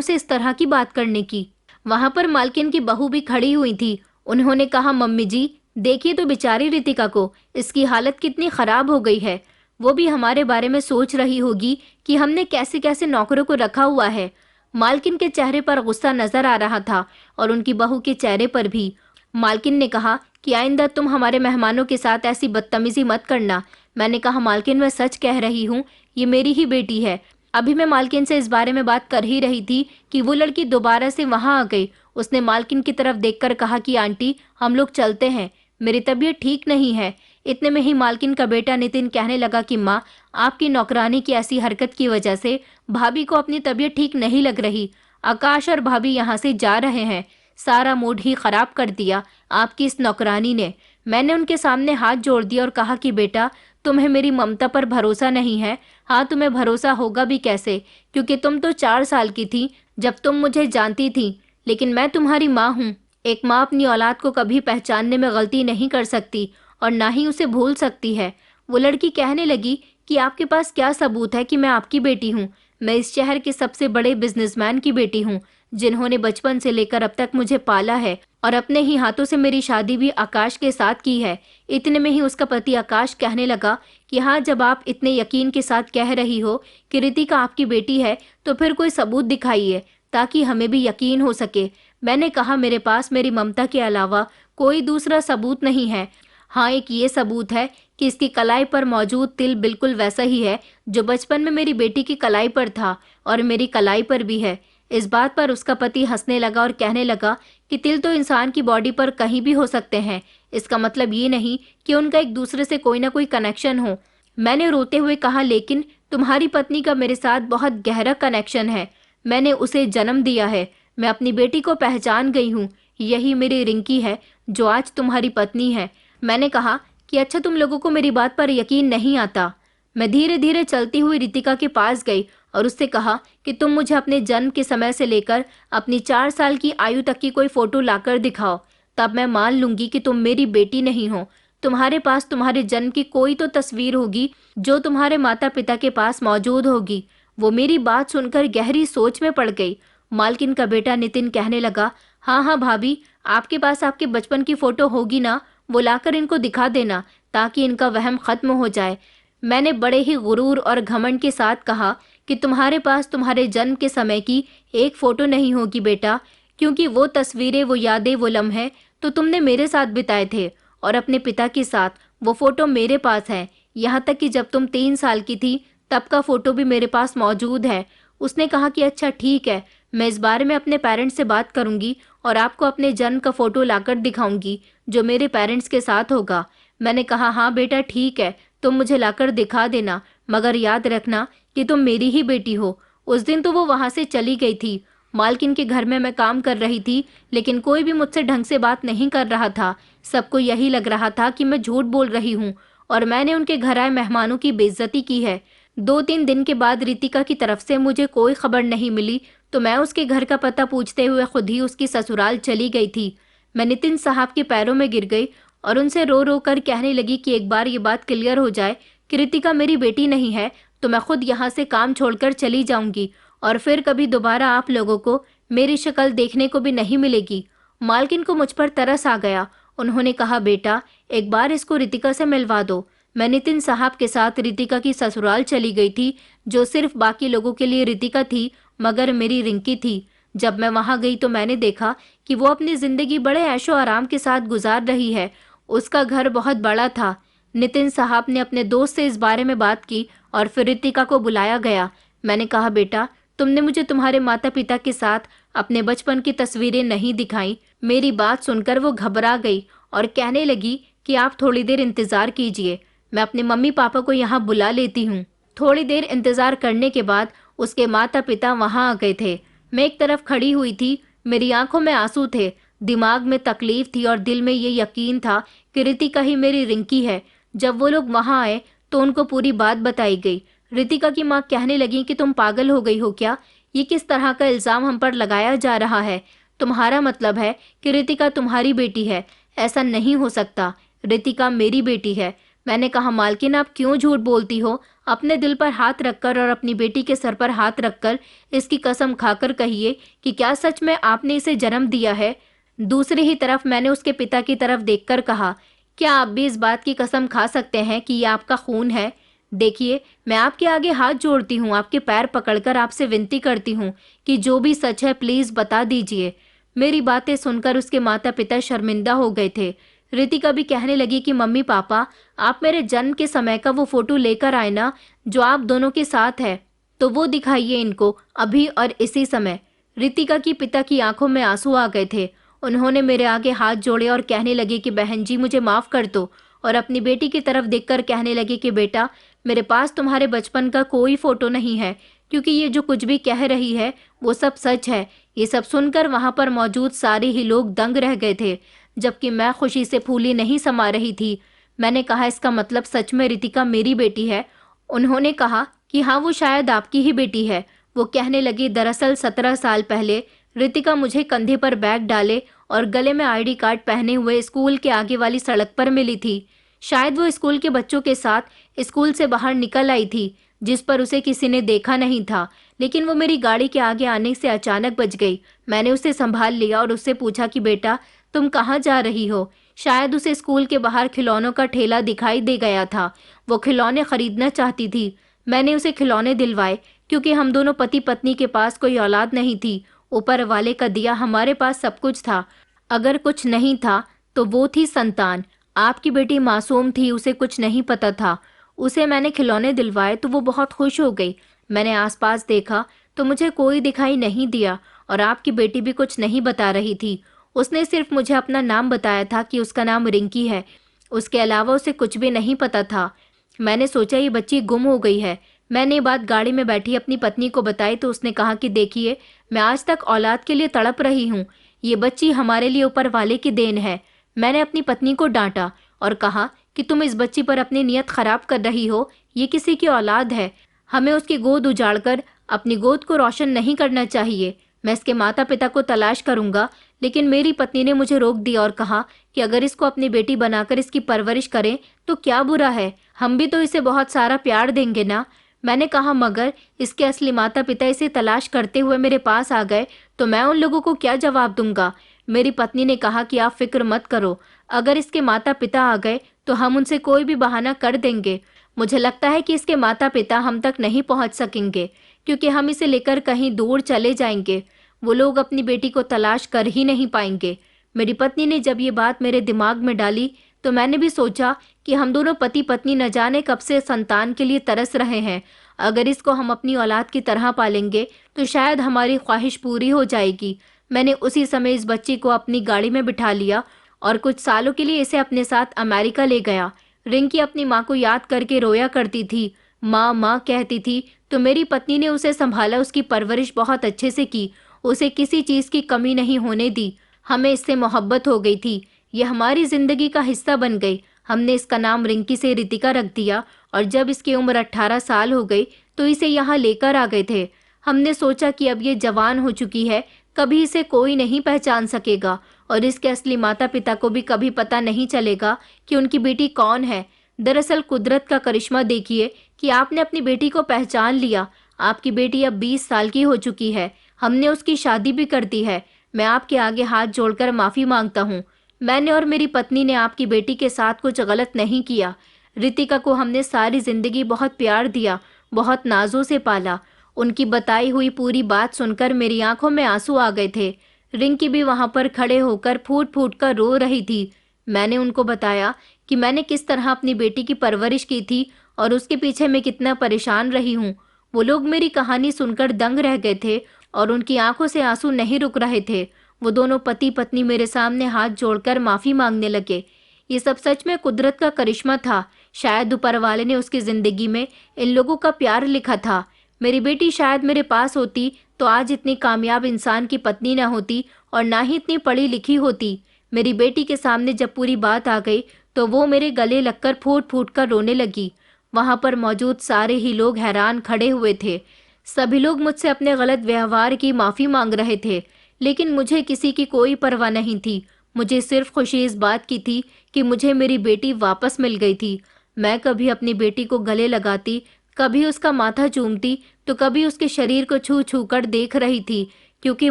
Speaker 1: से इस तरह की बात करने की? वहां पर मालकिन की बहू भी खड़ी हुई थी। उन्होंने कहा, मम्मी जी देखिए तो बेचारी रितिका को, इसकी हालत कितनी खराब हो गई है। वो भी हमारे बारे में सोच रही होगी कि हमने कैसे कैसे नौकरों को रखा हुआ है। मालकिन के चेहरे पर गुस्सा नजर आ रहा था और उनकी बहू के चेहरे पर भी। मालकिन ने कहा कि आइंदा तुम हमारे मेहमानों के साथ ऐसी बदतमीजी मत करना। मैंने कहा, मालकिन मैं सच कह रही हूँ, ये मेरी ही बेटी है। अभी मैं मालकिन से इस बारे में बात कर ही रही थी कि वो लड़की दोबारा से वहां आ गई। उसने मालकिन की तरफ देखकर कहा कि आंटी हम लोग चलते हैं, मेरी तबीयत ठीक नहीं है। इतने में ही मालकिन का बेटा नितिन कहने लगा कि माँ, आपकी नौकरानी की ऐसी हरकत की वजह से भाभी को अपनी तबीयत ठीक नहीं लग रही। आकाश और भाभी यहाँ से जा रहे हैं। सारा मूड ही खराब कर दिया आपकी इस नौकरानी ने। मैंने उनके सामने हाथ जोड़ दिया और कहा कि बेटा, तुम्हें मेरी ममता पर भरोसा नहीं है। हाँ, तुम्हें भरोसा होगा भी कैसे, क्योंकि तुम तो 4 साल की थी जब तुम मुझे जानती थी, लेकिन मैं तुम्हारी माँ हूँ। एक माँ अपनी औलाद को कभी पहचानने में गलती नहीं कर सकती और ना ही उसे भूल सकती है। वो लड़की कहने लगी कि आपके पास क्या सबूत है कि मैं आपकी बेटी हूँ? मैं इस शहर के सबसे बड़े बिजनेसमैन की बेटी हूँ, जिन्होंने बचपन से लेकर अब तक मुझे पाला है और अपने ही हाथों से मेरी शादी भी आकाश के साथ की है। इतने में ही उसका पति आकाश कहने लगा कि हाँ, जब आप इतने यकीन के साथ कह रही हो कि रितिका आपकी बेटी है, तो फिर कोई सबूत दिखाइए ताकि हमें भी यकीन हो सके। मैंने कहा, मेरे पास मेरी ममता के अलावा कोई दूसरा सबूत नहीं है। हाँ, एक ये सबूत है कि इसकी कलाई पर मौजूद तिल बिल्कुल वैसा ही है जो बचपन में मेरी बेटी की कलाई पर था और मेरी कलाई पर भी है। इस बात पर उसका पति हंसने लगा और कहने लगा कि तिल तो इंसान की बॉडी पर कहीं भी हो सकते हैं, इसका मतलब ये नहीं कि उनका एक दूसरे से कोई ना कोई कनेक्शन हो। मैंने रोते हुए कहा, लेकिन तुम्हारी पत्नी का मेरे साथ बहुत गहरा कनेक्शन है। मैंने उसे जन्म दिया है। मैं अपनी बेटी को पहचान गई हूँ। यही मेरी रिंकी है जो आज तुम्हारी पत्नी है। मैंने कहा कि अच्छा, तुम लोगों को मेरी बात पर यकीन नहीं आता। मैं धीरे धीरे चलती हुई रितिका के पास गई और उससे कहा कि तुम मुझे अपने जन्म के समय से लेकर अपनी 4 साल की आयु तक की कोई फोटो लाकर दिखाओ, तब मैं मान लूंगी कि तुम मेरी बेटी नहीं हो। तुम्हारे पास तुम्हारे जन्म की कोई तो तस्वीर होगी जो तुम्हारे माता पिता के पास मौजूद होगी। वो मेरी बात सुनकर गहरी सोच में पड़ गई। मालकिन का बेटा नितिन कहने लगा, हाँ हाँ भाभी, आपके पास आपके बचपन की फोटो होगी ना, वो लाकर इनको दिखा देना ताकि इनका वहम खत्म हो जाए। मैंने बड़े ही गुरूर और घमंड के साथ कहा कि तुम्हारे पास तुम्हारे जन्म के समय की एक फोटो नहीं होगी बेटा, क्योंकि वो तस्वीरें, वो यादें, वो लम्हे तो तुमने मेरे साथ बिताए थे और अपने पिता के साथ। वो फोटो मेरे पास है, यहाँ तक कि जब तुम 3 साल की थी तब का फोटो भी मेरे पास मौजूद है। उसने कहा कि अच्छा ठीक है, मैं इस बारे में अपने पेरेंट्स से बात करूंगी और आपको अपने जन्म का फोटो लाकर दिखाऊंगी जो मेरे पेरेंट्स के साथ होगा। मैंने कहा, हाँ बेटा ठीक है, तुम मुझे लाकर दिखा देना, मगर याद रखना कि तुम मेरी ही बेटी हो। उस दिन तो वो वहां से चली गई थी। मालकिन के घर में मैं काम कर रही थी, लेकिन कोई भी मुझसे ढंग से बात नहीं कर रहा था। सबको यही लग रहा था कि मैं झूठ बोल रही हूँ और मैंने उनके घर आए मेहमानों की बेइज्जती की है। 2-3 दिन के बाद रितिका की तरफ से मुझे कोई खबर नहीं मिली, तो मैं उसके घर का पता पूछते हुए खुद ही उसकी ससुराल चली गई थी। मैं नितिन साहब के पैरों में गिर गई और उनसे रो रो कर कहने लगी कि एक बार ये बात क्लियर हो जाए कि रितिका मेरी बेटी नहीं है, तो मैं खुद यहाँ से काम छोड़कर चली जाऊंगी और फिर कभी दोबारा आप लोगों को मेरी शक्ल देखने को भी नहीं मिलेगी। मालकिन को मुझ पर तरस आ गया। उन्होंने कहा, बेटा एक बार इसको रितिका से मिलवा दो। मैं नितिन साहब के साथ रितिका की ससुराल चली गई थी, जो सिर्फ बाकी लोगों के लिए रितिका थी मगर मेरी रिंकी थी। जब मैं वहां गई तो मैंने देखा कि वो अपनी जिंदगी बड़े ऐशो आराम के साथ गुजार रही है। उसका घर बहुत बड़ा था। नितिन साहब ने अपने दोस्त से इस बारे में बात की और फिर रितिका को बुलाया गया। मैंने कहा, बेटा तुमने मुझे तुम्हारे माता पिता के साथ अपने बचपन की तस्वीरें नहीं दिखाई। मेरी बात सुनकर वो घबरा गई और कहने लगी कि आप थोड़ी देर इंतजार कीजिए, मैं अपने मम्मी पापा को यहाँ बुला लेती हूँ। थोड़ी देर इंतजार करने के बाद उसके माता पिता वहां आ गए थे। मैं एक तरफ खड़ी हुई थी, मेरी आंखों में आंसू थे, दिमाग में तकलीफ थी और दिल में ये यकीन था कि रितिका ही मेरी रिंकी है। जब वो लोग वहां आए तो उनको पूरी बात बताई गई। रितिका की माँ कहने लगी कि तुम पागल हो गई हो क्या? ये किस तरह का इल्जाम हम पर लगाया जा रहा है? तुम्हारा मतलब है कि रितिका तुम्हारी बेटी है? ऐसा नहीं हो सकता, रितिका मेरी बेटी है। मैंने कहा, मालकिन आप क्यों झूठ बोलती हो? अपने दिल पर हाथ रखकर और अपनी बेटी के सर पर हाथ रखकर इसकी कसम खाकर कहिए कि क्या सच में आपने इसे जन्म दिया है? दूसरी ही तरफ मैंने उसके पिता की तरफ देखकर कहा, क्या आप भी इस बात की कसम खा सकते हैं कि ये आपका खून है? देखिए, मैं आपके आगे हाथ जोड़ती हूँ, आपके पैर पकड़कर आपसे विनती करती हूँ कि जो भी सच है प्लीज बता दीजिए। मेरी बातें सुनकर उसके माता पिता शर्मिंदा हो गए थे। रितिका भी कहने लगी कि मम्मी पापा, आप मेरे जन्म के समय का वो फोटो लेकर आए ना जो आप दोनों के साथ है, तो वो दिखाइए इनको अभी और इसी समय। रितिका की पिता की आंखों में आंसू आ गए थे। उन्होंने मेरे आगे हाथ जोड़े और कहने लगे कि बहन जी मुझे माफ कर दो, और अपनी बेटी की तरफ देखकर कहने लगे कि बेटा मेरे पास तुम्हारे बचपन का कोई फोटो नहीं है, क्योंकि ये जो कुछ भी कह रही है वो सब सच है। ये सब सुनकर वहां पर मौजूद सारे ही लोग दंग रह गए थे। जबकि मैं खुशी से फूली नहीं समा रही थी। मैंने कहा, इसका मतलब सच में रितिका मेरी बेटी है? उन्होंने कहा कि हाँ, वो शायद आपकी ही बेटी है। वो कहने लगी, दरअसल 17 साल पहले रितिका मुझे कंधे पर बैग डाले और गले में आईडी कार्ड पहने हुए स्कूल के आगे वाली सड़क पर मिली थी। शायद वो स्कूल के बच्चों के साथ स्कूल से बाहर निकल आई थी, जिस पर उसे किसी ने देखा नहीं था। लेकिन वो मेरी गाड़ी के आगे आने से अचानक बच गई। मैंने उसे संभाल लिया और उससे पूछा कि बेटा, तुम कहाँ जा रही हो? शायद उसे स्कूल के बाहर खिलौनों का ठेला दिखाई दे गया था। वो खिलौने खरीदना चाहती थी। मैंने उसे खिलौने दिलवाए, क्योंकि हम दोनों पति पत्नी के पास कोई औलाद नहीं थी। ऊपर वाले का दिया हमारे पास सब कुछ था। अगर कुछ नहीं था तो वो थी संतान। आपकी बेटी मासूम थी, उसे कुछ नहीं पता था। उसे मैंने खिलौने दिलवाए तो वो बहुत खुश हो गई। मैंने आसपास देखा तो मुझे कोई दिखाई नहीं दिया, और आपकी बेटी भी कुछ नहीं बता रही थी। उसने सिर्फ मुझे अपना नाम बताया था कि उसका नाम रिंकी है। उसके अलावा उसे कुछ भी नहीं पता था। मैंने सोचा ये बच्ची गुम हो गई है। मैंने ये बात गाड़ी में बैठी अपनी पत्नी को बताई तो उसने कहा कि देखिए, मैं आज तक औलाद के लिए तड़प रही हूँ। ये बच्ची हमारे लिए ऊपर वाले की देन है। मैंने अपनी पत्नी को डांटा और कहा कि तुम इस बच्ची पर अपनी नीयत खराब कर रही हो। ये किसी की औलाद है। हमें उसकी गोद उजाड़कर अपनी गोद को रोशन नहीं करना चाहिए। मैं इसके माता पिता को तलाश करूंगा। लेकिन मेरी पत्नी ने मुझे रोक दिया और कहा कि अगर इसको अपनी बेटी बनाकर इसकी परवरिश करें तो क्या बुरा है, हम भी तो इसे बहुत सारा प्यार देंगे ना। मैंने कहा, मगर इसके असली माता पिता इसे तलाश करते हुए मेरे पास आ गए तो मैं उन लोगों को क्या जवाब दूंगा? मेरी पत्नी ने कहा कि आप फिक्र मत करो, अगर इसके माता पिता आ गए तो हम उनसे कोई भी बहाना कर देंगे। मुझे लगता है कि इसके माता पिता हम तक नहीं पहुंच सकेंगे, क्योंकि हम इसे लेकर कहीं दूर चले जाएंगे। वो लोग अपनी बेटी को तलाश कर ही नहीं पाएंगे। मेरी पत्नी ने जब ये बात मेरे दिमाग में डाली तो मैंने भी सोचा कि हम दोनों पति पत्नी न जाने कब से संतान के लिए तरस रहे हैं। अगर इसको हम अपनी औलाद की तरह पालेंगे तो शायद हमारी ख्वाहिश पूरी हो जाएगी। मैंने उसी समय इस बच्ची को अपनी गाड़ी में बिठा लिया और कुछ सालों के लिए इसे अपने साथ अमेरिका ले गया। रिंकी अपनी माँ को याद करके रोया करती थी, माँ माँ कहती थी, तो मेरी पत्नी ने उसे संभाला, उसकी परवरिश बहुत अच्छे से की, उसे किसी चीज़ की कमी नहीं होने दी। हमें इससे मोहब्बत हो गई थी। यह हमारी जिंदगी का हिस्सा बन गई। हमने इसका नाम रिंकी से रितिका रख दिया, और जब इसकी उम्र 18 साल हो गई तो इसे यहाँ लेकर आ गए थे। हमने सोचा कि अब ये जवान हो चुकी है, कभी इसे कोई नहीं पहचान सकेगा, और इसके असली माता पिता को भी कभी पता नहीं चलेगा कि उनकी बेटी कौन है। दरअसल कुदरत का करिश्मा देखिए कि आपने अपनी बेटी को पहचान लिया। आपकी बेटी अब 20 साल की हो चुकी है। हमने उसकी शादी भी कर दी है। मैं आपके आगे हाथ जोड़कर माफ़ी मांगता हूँ। मैंने और मेरी पत्नी ने आपकी बेटी के साथ कुछ गलत नहीं किया। रितिका को हमने सारी जिंदगी बहुत प्यार दिया, बहुत नाजों से पाला। उनकी बताई हुई पूरी बात सुनकर मेरी आंखों में आंसू आ गए थे। रिंकी भी वहां पर खड़े होकर फूट फूट कर रो रही थी। मैंने उनको बताया कि मैंने किस तरह अपनी बेटी की परवरिश की थी और उसके पीछे मैं कितना परेशान रही हूँ। वो लोग मेरी कहानी सुनकर दंग रह गए थे और उनकी आंखों से आंसू नहीं रुक रहे थे। वो दोनों पति पत्नी मेरे सामने हाथ जोड़कर माफ़ी मांगने लगे। ये सब सच में कुदरत का करिश्मा था। शायद ऊपर वाले ने उसकी ज़िंदगी में इन लोगों का प्यार लिखा था। मेरी बेटी शायद मेरे पास होती तो आज इतनी कामयाब इंसान की पत्नी ना होती और ना ही इतनी पढ़ी लिखी होती। मेरी बेटी के सामने जब पूरी बात आ गई तो वो मेरे गले लगकर फूट फूट कर रोने लगी। वहाँ पर मौजूद सारे ही लोग हैरान खड़े हुए थे। सभी लोग मुझसे अपने गलत व्यवहार की माफ़ी मांग रहे थे, लेकिन मुझे किसी की कोई परवाह नहीं थी। मुझे सिर्फ खुशी इस बात की थी कि मुझे मेरी बेटी वापस मिल गई थी। मैं कभी अपनी बेटी को गले लगाती, कभी उसका माथा चूमती, तो कभी उसके शरीर को छू छू कर देख रही थी, क्योंकि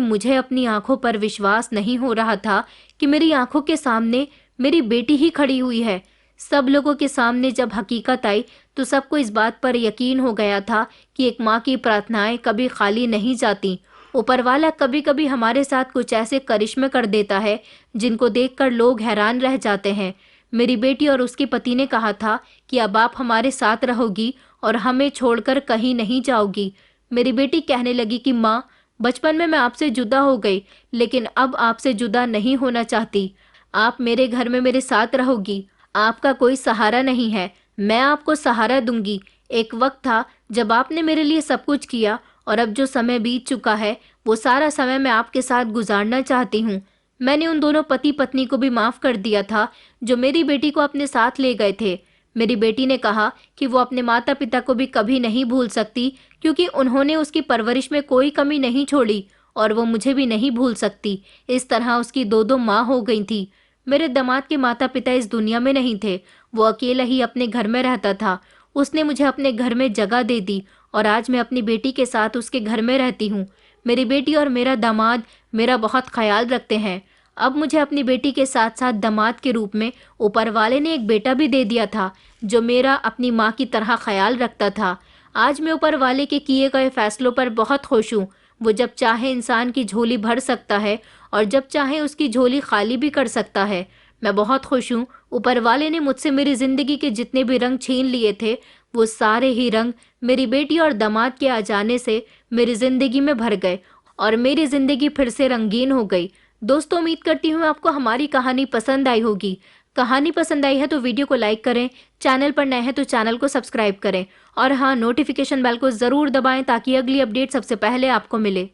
Speaker 1: मुझे अपनी आंखों पर विश्वास नहीं हो रहा था कि मेरी आंखों के सामने मेरी बेटी ही खड़ी हुई है। सब लोगों के सामने जब हकीकत आई तो सबको इस बात पर यकीन हो गया था कि एक माँ की प्रार्थनाएं कभी खाली नहीं जाती। ऊपर वाला कभी कभी हमारे साथ कुछ ऐसे करिश्मे कर देता है जिनको देखकर लोग हैरान रह जाते हैं। मेरी बेटी और उसके पति ने कहा था कि अब आप हमारे साथ रहोगी और हमें छोड़कर कहीं नहीं जाओगी। मेरी बेटी कहने लगी कि माँ, बचपन में मैं आपसे जुदा हो गई, लेकिन अब आपसे जुदा नहीं होना चाहती। आप मेरे घर में मेरे साथ रहोगी। आपका कोई सहारा नहीं है, मैं आपको सहारा दूंगी। एक वक्त था जब आपने मेरे लिए सब कुछ किया, और अब जो समय बीत चुका है वो सारा समय मैं आपके साथ गुजारना चाहती हूँ। मैंने उन दोनों पति पत्नी को भी माफ कर दिया था जो मेरी बेटी को अपने साथ ले गए थे। मेरी बेटी ने कहा कि वो अपने माता पिता को भी कभी नहीं भूल सकती, क्योंकि उन्होंने उसकी परवरिश में कोई कमी नहीं छोड़ी, और वो मुझे भी नहीं भूल सकती। इस तरह उसकी दो दो माँ हो गई थी। मेरे दामाद के माता पिता इस दुनिया में नहीं थे। वो अकेला ही अपने घर में रहता था। उसने मुझे अपने घर में जगह दे दी और आज मैं अपनी बेटी के साथ उसके घर में रहती हूँ। मेरी बेटी और मेरा दामाद मेरा बहुत ख्याल रखते हैं। अब मुझे अपनी बेटी के साथ साथ दामाद के रूप में ऊपर वाले ने एक बेटा भी दे दिया था, जो मेरा अपनी माँ की तरह ख्याल रखता था। आज मैं ऊपर वाले के किए गए फैसलों पर बहुत खुश हूँ। वो जब चाहे इंसान की झोली भर सकता है और जब चाहे उसकी झोली खाली भी कर सकता है। मैं बहुत खुश हूँ। ऊपर वाले ने मुझसे मेरी जिंदगी के जितने भी रंग छीन लिए थे, वो सारे ही रंग मेरी बेटी और दामाद के आ जाने से मेरी जिंदगी में भर गए और मेरी जिंदगी फिर से रंगीन हो गई। दोस्तों, उम्मीद करती हूँ आपको हमारी कहानी पसंद आई होगी। कहानी पसंद आई है तो वीडियो को लाइक करें, चैनल पर नए हैं तो चैनल को सब्सक्राइब करें और हाँ, नोटिफिकेशन बेल को ज़रूर दबाएं ताकि अगली अपडेट सबसे पहले आपको मिले।